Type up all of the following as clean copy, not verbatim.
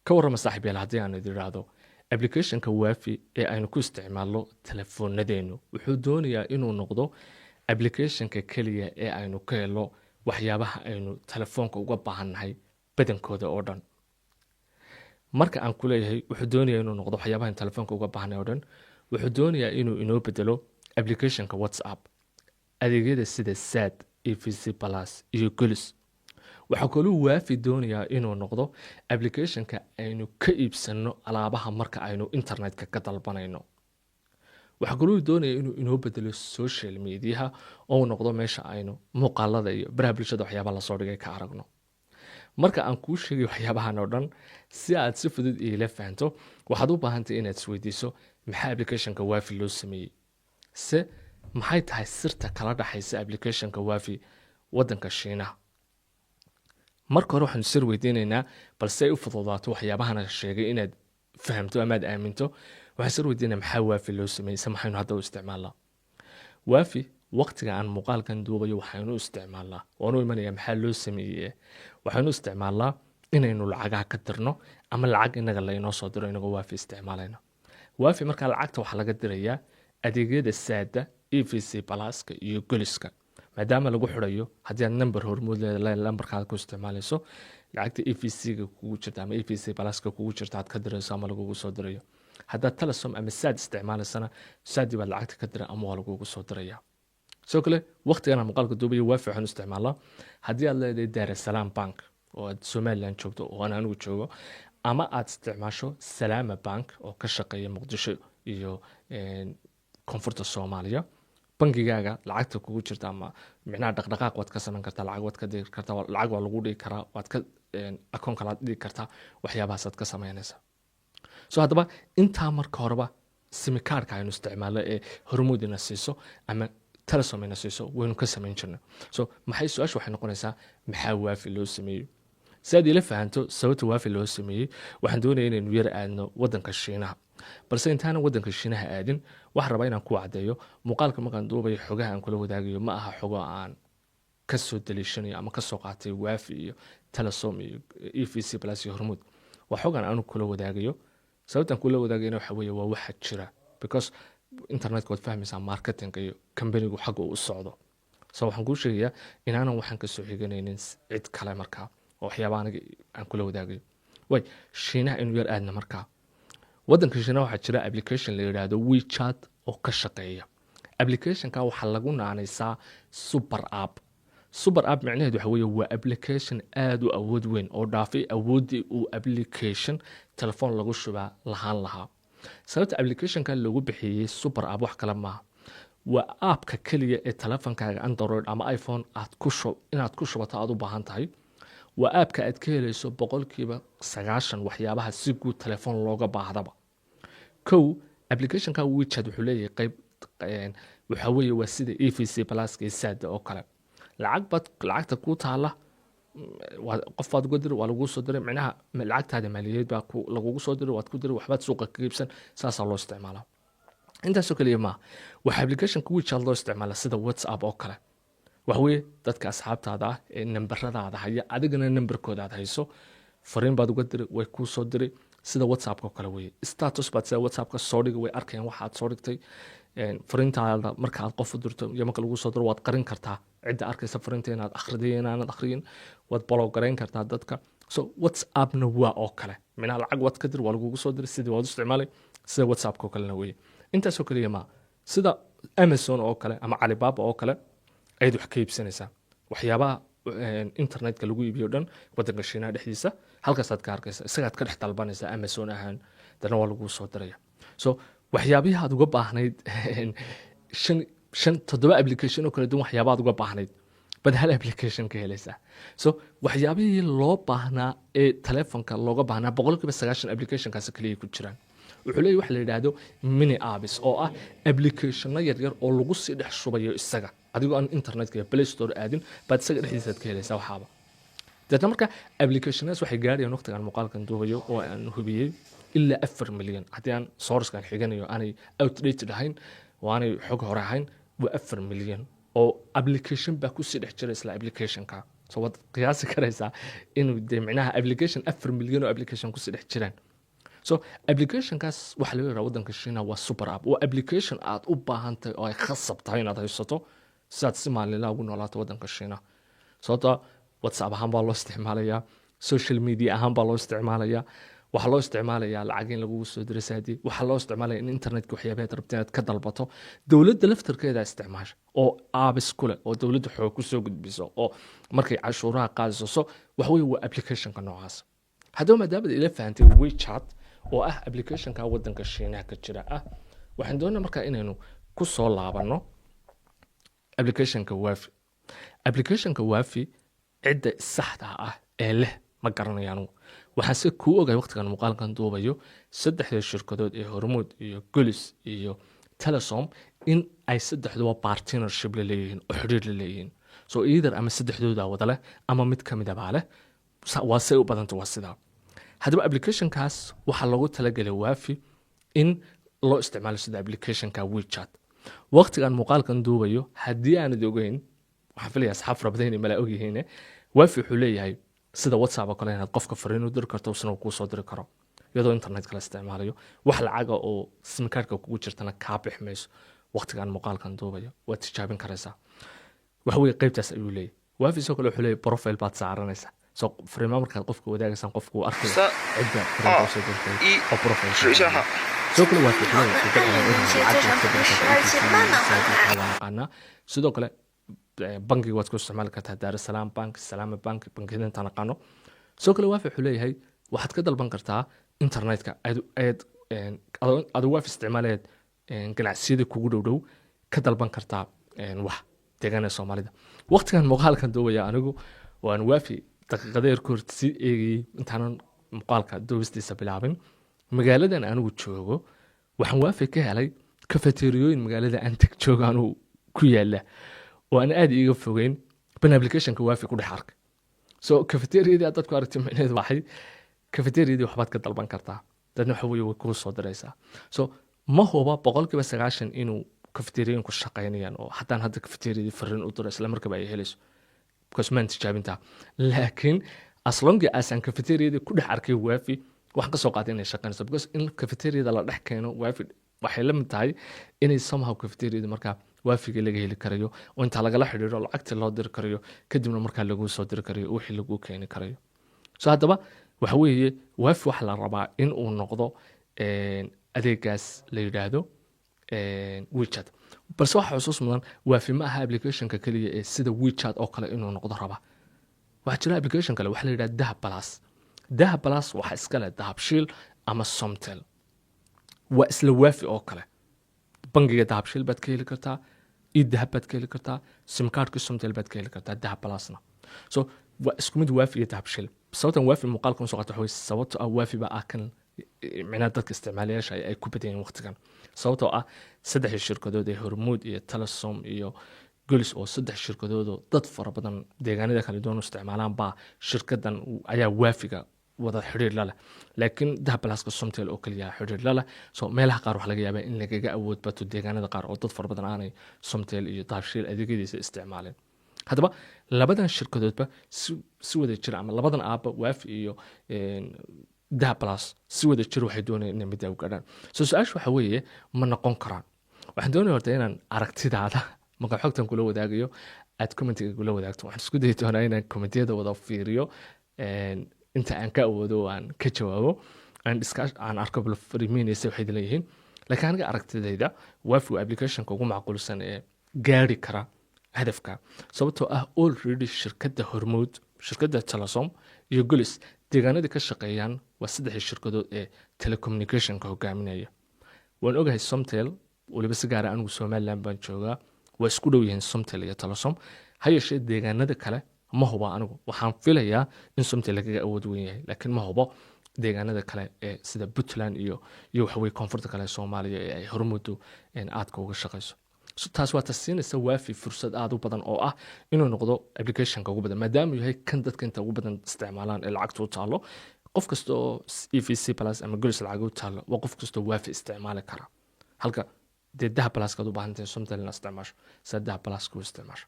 ka warrama saaxiibayaal haddii aan idin idhaahdo applicationka waafi ee aynu ku isticmaalno telefoonadeennu wuxuu doonayaa inuu noqdo applicationka keliya ee aynu ka helo waxyaabaha aynu telefoonka uga baahannahay badankooda oo dhan. marka aan ku leeyahay wuxuu doonayaa inuu noqdo waxyaabaha aynu telefoonka uga baahannahay oo dhan, wuxuu doonayaa inuu inoo bedelo applicationka WhatsApp, adeegyada sida sad, evc plus iyo golis. waxaa kaloo waafi doonayaa inuu noqdo applicationka aynu ka iibsano alaabaha marka aynu internetka ka dalbanayno. waxaa kaloo doonaya inuu inoo bedelo social mediaha oo noqdo meesha aynu muuqaalada iyo baraha bulshada waxyaabaha lasoo dhigay ka aragno. marka aan kuu sheegay waxyaabahan oo dhan si aad si fudud iila fahanto, waxaad u baahantahay inaad isweydiiso maxaa applicationka waafi loo sameeyey, se maxay tahay sirta kala dhaxaysa applicationka waafi wadanka Shiinaha. marka hore waxaanu sir weydiinaynaa balse ay u fududaato waxyaabahana sheegay inaad fahamto ama aad aaminto. waxaan sir weydiinaa maxaa waafi loo sameeyey, se maxaynu hadda u isticmaalnaa. waafi waqtiga aan muuqaalkan duubayo waxaynu u isticmaalnaa, waanu imanayaa maxaa loo sameeyey. waxaynu isticmaalnaa inaynu lacagaha ka dirno ama lacag inaga laynoo soo diro inagoo waafi isticmaalayna. waafi markaa lacagta waxaa laga dirayaa adeegyada saada, evc pluska iyo goliska, maadaama lagu xirayo haddii aad number hormuud leedahay lambarkaada ku isticmaalayso, lacagta evc-ga kugu jirta ama evc pluska kugu jirta aad ka dirayso ama lagugu soo dirayo. haddaad telesom ama sad isticmaalaysana saadii baad lacagta ka dira ama waa lagugu soo diraya. sidoo kale waqtigan aan muuqaalka duubayo waafi waxaan isticmaalnaa haddii aad leedahay Dar-es-Salaam Bank oo aad Somaliland joogto oo aan anigu joogo, ama aad isticmaasho Salaama Bank oo ka shaqeeya Muqdisho iyo koonfurta Soomaaliya, bangigaaga lacagta kugu jirta ama micnaha dhaqdhaqaaq waad ka samayn kartaa, lacag waad ka diri kartaa, lacag waa lagu dhigi karaa, waad ka akoon kalaad dhigi kartaa, waxyaabahaasaad ka samaynaysaa. so haddaba intaa marka horeba simikaarka aynu isticmaalno ee hormuudina siiso ama telesom ina siiso waynu ka samayn jirna. so maxay su-aasha waxay noqonaysaa maxaa waafi loo sameeyey. si aad ila fahanto sababta waafi loo sameeyey, waxaan doonaya inaynu yar aadno wadanka Shiinaha. balse intaana wadanka Shiinaha aadin, waxaan rabaa inaan ku caddeeyo muuqaalka markaan duubayo xogaha aan kula wadaagayo ma aha xogo aan ka soo daliishanayo ama ka soo qaatay waafi iyo telesom iyo evc plus iyo hormuud. waa xogaan aanu kula wadaagayo. sababtaan kula wadaagayna waxa weeye waa waxa jira, because internetka waad fahmaysaa marketinga iyo kambanigu xagga uu u socdo. so waxaan kuu sheegayaa inaanan waxaan ka soo xiganaynin cid kale markaa oo waxyaaba aniga aan kula wadaagayo. way Shiinaha inuu yar aadna markaa, wadanka Shiinaha waxaa jira application la yidhaahdo WeChat oo ka shaqeeya. applicationka waxaa lagu naanaysaa super app. super app macnaheedu waxa weeye waa application aad u awood weyn oo dhaafay awooddii uu application telefoon lagu shubaa lahaan lahaa. sababta applicationka loogu bixiyey super app wax kale maaha, waa appka keliya ee telefonkaaga Android ama iPhone inaad ku shubato aad u baahan tahay. waa appka aad ka helayso 90% waxyaabaha si guud telefoon looga baahdaba. kow, applicationka WeChat wuxuu leeyahay qayb waxa weeye waa sida evc plus iyo sad oo kale. lacagta ku taala qof baad uga diri, waa lagu soo diray, micnaha lacagtaada maaliyadeed baa lagugu soo diray, waad ku diri, waxbaad suuqa ka iibsan, saasaa loo isticmaalaa. intaasoo kaliya maaha, waxaa applicationka WeChat loo isticmaalaa sida WhatsApp oo kale. waxa weeye dadka asxaabtaada ah ee nambaradaada haya, adigana nambarkooda aad hayso, fariin baad uga diri, way kuu soo diri, sida WhatsApp oo kale weeye. status baad sida WhatsAppka soo dhigi, way arkayaan waxa aad soo dhigtay. fariintaada marka aad qof u dirto iyo marka lagu soo diro waad qarin kartaa cidda arkaysa fariinta inaad akhriday inaanad akhriyin, waad block garayn kartaa dadka. so WhatsAppna waa oo kale, micnaha lacag waad ka dir, waa lagugu soo diray, sidii waad u isticmaalay, sida WhatsAppka oo kalena weeye. intaasoo kaliya maaha, sida Amazon oo kale ama Alibaba oo kale ayaad wax ka iibsanaysaa. waxyaabaha internetka lagu iibiyo dhan wadanka Shiinaha dhexdiisa halkaasaad ka arkaysa, isagaad ka dhex dalbanaysaa Amazon ahaan, dana waa lagu soo diraya. so waxyaabihi aad uga baahnayd 7 application oo kala duwan waxyaabaha aad uga baahnayd bad hal application ka helaysaa. so waxyaabihii loo baahnaa ee telefonka looga baahnaa 90% applicationkaas kaliya ku jiraan. wuxuu leeyahay wax la yiraahdo mini apps oo ah applicationo yaryar oo lagu sii dhex shubayo isaga adigoo aan internetka iyo Play Store aadin, baad isaga dhexdiisa ka helaysaa waxaaba. dadna marka applicationaas waxay gaarayaan waqtigan muuqaalkan duubayo oo aan hubiyey ilaa 4 milyan. haddii aan source-kan xiganayo aanay outdated ahayn oo aanay xog hore ahayn, waa 4 milyan oo application baa ku sii dhex jira isla applicationka. so wad qiyaasi karaysaa inuu de micnaha application 4 milyan oo application ku sii dhex jiraan so applicationkaas waxa laga yiraahdaa wadanka Shiina waa super app waa application aad u baahan tahay oo ay khasab tahay inaad haysato sidaad si maalinle ugu noolaato wadanka Shiina sababta WhatsApp ahaan baa loo isticmaalayaa social media ahaan baa loo isticmaalayaa waxa loo isticmaalayaa lacag in lagu soo diro saadi waxa loo isticmaalayaa in internetka waxyaabaha aad rabto inaad ka dalbato dawladda laftarkeeda isticmaasha oo apps kule oo dawladda xoog ku soo gudbiso oo markay cashuuraha qaadayso wax weeye waa applicationka noocaas haddaba maadaama ila fahantay WeChat oo ah applicationka wadanka Shiina ka jira waxaan doonaa markaa inaynu ku soo laabano applicationka Wafi cidda saxda ee leh ma garanayaan waxaan si ku ogay waqtigan muuqaalkan duubayo saddexda shirkadood ee Hormuud iyo Golis iyo Telesom in ay saddexduba partnership la leeyihiin oo xiriir la leeyihiin so either ama saddexdooda wada leh ama mid kamid ah leh waa say u badanta waa sidaa haddaba applicationkaas waxaa loogu talagalay Wafi in loo isticmaalo sida applicationka WeChat waqtigan muuqaalkan duubayo haddii aan ogeyn waxaan filayaa asxaab rabadeen mala ogyihiin Wafi wuxuu leeyahay sida WhatsApp oo kale inaad qofka fariin u diri karto isna ku soo diri karo iyadoo internet kala isticmaalayo wax lacag oo SIM cardka kugu jirtana ka bixmayso waqtigan muuqaalkan duubayo waad tijaabin karaysaa wax weey qaybtaas ayuu leeyahay Wafi soo kale wuxuu leeyahay profile baad saaranaysaa so fariimo markaad qofka wadaagaysan qofku arkay cidda fariinta soo dirtay oo profile soo kale Wafi wuxuu leeyahay sidoo kale bankiga waad ku isticmaali kartaa Dar es Salaam Bank, Salama Bank, bankiyada inta naqano soo kale Wafi wuxuu leeyahay waxaad ka dalban kartaa internetka aad Wafi isticmaaleed ganacsiyada kugu dhow ka dalban kartaa wax deegaanka Soomaalida waqtigan muuqaalkan duubaya anigu waan Wafi daqiiqadeer kortisi eegay intaan muuqaalka duubistiisa bilaabin magaaladan anigu joogo waxaan Wafi ka helay cafeteriooyin magaalada aan tag joogaan ku yaala وأنا أدي يجي فوقين بين أبليكيشن كوافي كل حركة سو كافيتيريا دي أعطتك أرتي من هذا واحد كافيتيريا دي وحبات كده طلبان كرتها لأنه حوي ويكون صدر رئيسها سو ما هو بقولك بس عشان إنه كافيتيريا كل شقيانيا يعني وحتى هذا كافيتيريا دي فرن أطر إسلام ركب أي هلس بس ما أنت شايفينها لكن أصلاً جا أصلاً كافيتيريا دي كل حركة وافي وحق سوقاتين الشقيان سو بس إن كافيتيريا ده لا نحكي وافي وحيلا متاعي إني somehow كافيتيريا دي مركب waafiga laga heli karayo oo inta laga la xiriiro lacagta loo dir karayo kadibna marka lagu soo dir karayo wixii lagu keeni karayo soo hadaba waxa weeye waafi wax la rabaa in uu noqdo adeegaas la yiraahdo WeChat balse waxa xusuus mudan waafi ma aha applicationka kaliya ee sida WeChat oo kale inuu noqdo raba waxa jira application kale waxa la yiraahdo Dahab Plus waxa iska leh Dahabshiil ama Somtel waa isla waafi oo kale bangiga Dahabshiil baad ka heli kartaa Dahab baad ka heli kartaa SIM cardka Somtel baad ka heli kartaa Dahab Plusna so waa isku mid Wafi iyo Dahabshiil sababtan Wafi muuqaalkan soo qaato waxay sababtoo ah Wafi ba kan macna dadka isticmaalayaasha ay ku badiyeen waqtigan sababtoo ah saddex shirkadood ee Hormuud iyo Telesom iyo Golis oo saddex shirkadood oo dad fara badan deegaanada kala duwan u isticmaalaan ba shirkadan ayaa Wafiga wada xiriir la leh laakiin Dahab Pluska Somtel oo kaliya xiriir la leh soo meelaha qaar wax laga yaabaa in lagaga awood bato deegaanada qaar oo dad far badan aanay Somtel iyo Dahabshiil adeegyadiisa isticmaaleen hadaba labadan shirkadoodba si wada jir ama labadan aaba Wafi iyo Dahab Plus si wada jir waxay doonayaan inay mid u gaadhaan soo su'aashu waxa weeye ma noqon karaan waxaan doonayaa horta inaan aragtidaada marka xogtan kula wadaagayo aad commentiga kula wadaagto waxaan isku dayi doonaa inaan commentiyada wada fiiriyo inta aan ka awoodo aan ka jawaabo aan arko bal fariimeynaysa waxay leeyihiin laakiin aniga aragtidayda Wafi application ugu macquulsan ee gaari kara hadafka sababtoo ah already shirkadda Hormuud shirkadda Telesom iyo Golis deegaanada ka shaqeeyaan waa saddex shirkadood ee telecommunication-ka hogaaminaya waan ogahay Somtel waliba si gaar ah anigu Somaliland baan joogaa waa isku dhow yihiin Somtel iyo Telesom hay'ashee deegaanada kale ma hubo anigu waxaan filayaa in Somtel laga awood weyn yahay laakiin ma hubo deegaanada kale ee sida Puntland iyo waxa way koonfurta kale Soomaaliya ee ay Hormuud aadka uga shaqeyso so taas waa tasiinaysa Wafi fursad aad u badan oo ah inuu noqdo application-ka ugu badan maadaama yahay kan dadka inta ugu badan isticmaalaan ee lacagtu u taalo qof kasta oo EVC Plus ama Golis lacag u taalo waa qof kasta Wafi isticmaali kara halka dee daha balaaskaad u baahantahay sometimes la isticmaasho sida daha balaaska u isticmaasho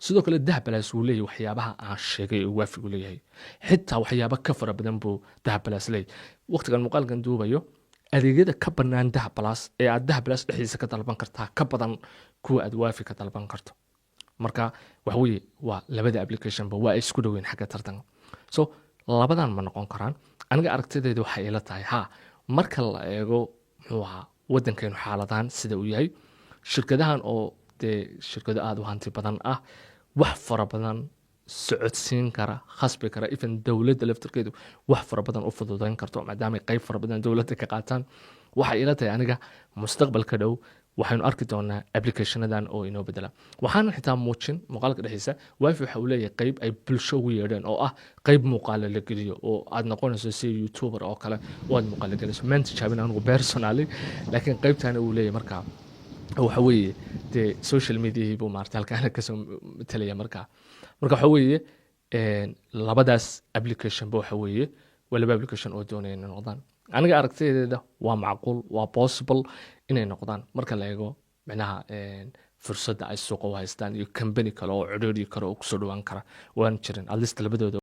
sidoo kale daha balaas uu leeyahay waxyaabaha aan sheegay oo waafigu leeyahay xitaa waxyaaba ka fara badan buu daha balaas leeyahay waqtigan muuqaalkan duubayo adeegyada ka bannaan daha balaas ee aad daha balaas dhexdiisa ka dalban kartaa ka badan kuwa aad waafi ka dalban karto marka waxa weeye waa labada applicationba waa isku dhoweyn xagga tartanka so labadan ma noqon karaan aniga aragtideedu waxay ila tahay ha marka la eego muxuu ahaa waddankeenu xaaladahan sida uu yahay shirkadahan oo dee shirkado aada u hanti badan ah wax fara badan socodsiin kara khasbi kara even dowladda laftarkeedu wax fara badan u fududayn karto maadaama qayb fara badan dowladda ka qaataan waxay ila tahay aniga mustaqbalka dhow waxaynu arki doonaa applicationadan oo inoo bedela waxaana xitaa muujin muuqaalka dhexdiisa wifi waxa uu leeyahay qayb ay bulsho ugu yeedheen oo ah qayb muuqaala la geliyo oo aad noqonayso si youtuber oo kale oo aad muuqaala gelayso maan tijaabin anigu personally laakiin qaybtaana uu leeyahay markaa waxa weeye dee social mediahii buu maarta halkaana kasoo matalaya markaa marka waxa weeye labadaas applicationba waxa weeye waa laba application oo doonaya inay noqdaan aniga aragtideeda waa macquul waa possible inay noqdaan marka la eego micnaha fursadda ay suuqa u haystaan iyo company kale oo codhoodhi kale oo kusoo dhawaan kara waan jirin at least labadooda